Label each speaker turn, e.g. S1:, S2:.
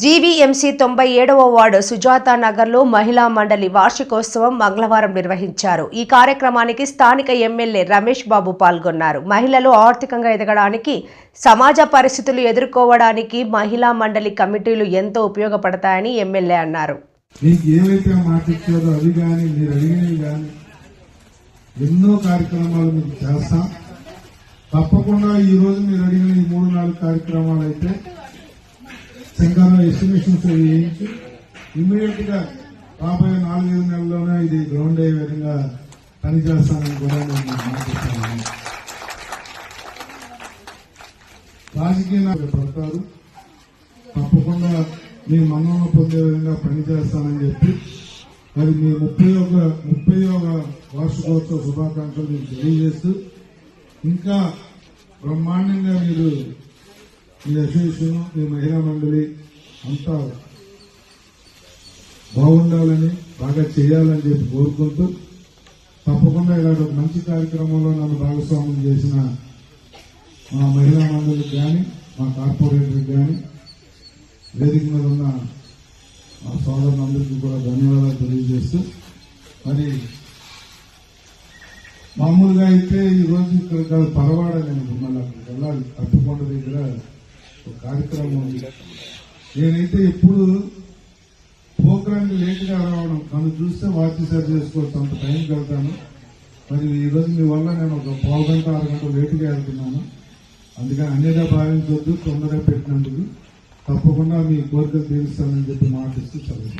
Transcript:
S1: GVMC 97వ ward Sujatha నగర్లో మహిళా మండలి వార్షికోత్సవం మంగళవారం నిర్వహించారు. ఈ కార్యక్రమానికి స్థానిక ఎమ్మెల్యే రమేష్ బాబు పాల్గొన్నారు. మహిళలు ఆర్థికంగా ఎదగడానికి, సమాజ పరిస్థితులు ఎదుర్కోవడానికి మహిళా మండలి కమిటీలు ఎంతో ఉపయోగపడతాయని ఎమ్మెల్యే అన్నారు.
S2: ఎన్నో కార్యక్రమాలు మీకు చేస్తాం. తప్పకుండా ఈ రోజు మీరు అడిగిన ఈ 3-4 కార్యక్రమాలు అయితే శంకర ఎస్టిమేషన్స్ వేయించి ఇమ్మీడియట్ గా రాబోయే 4-5 నెలల్లోనే ఇది గ్రౌండ్ అయ్యే విధంగా పనిచేస్తానని కూడా నేను మాట్లాడుతున్నాను. రాజకీయ పడతారు, తప్పకుండా మీ మన్నన పొందే విధంగా పనిచేస్తానని చెప్పి మరి మీ 30వ వార్షికోత్సవ శుభాకాంక్షలు మీకు తెలియజేస్తూ ఇంకా బ్రహ్మాండంగా మీరు మీ అసోసియేషన్, మీ మహిళా మండలి అంతా బాగుండాలని, బాగా చేయాలని చెప్పి కోరుకుంటూ తప్పకుండా ఇలాంటి ఒక మంచి కార్యక్రమంలో నన్ను భాగస్వామ్యం చేసిన మా మహిళా మండలికి కానీ, మా కార్పొరేటర్కి కానీ, వేదిక మీద ఉన్న మా సోదరులందరికీ కూడా ధన్యవాదాలు తెలియజేస్తూ, మరి మామూలుగా అయితే ఈరోజు ఇక్కడ పరవాడ నేను మళ్ళీ అక్కడికి వెళ్ళాలి. తప్పకొండ దగ్గర ఒక కార్యక్రమం ఉంది. నేనైతే ఎప్పుడు ప్రోగ్రాంకి లేట్గా రావడం, నన్ను చూస్తే వాచి సరి చేసుకోవచ్చు, అంత టైంకి వెళ్తాను. మరి ఈరోజు మీ వల్ల నేను ఒక 1/2 గంట 6 గంటలు లేటుగా వెళ్తున్నాను. అందుకని అన్నిగా భావించవద్దు, తొందరగా పెట్టినందుకు. తప్పకుండా మీ కోరికలు తీరుస్తానని చెప్పి మాటిస్తూ చదువు.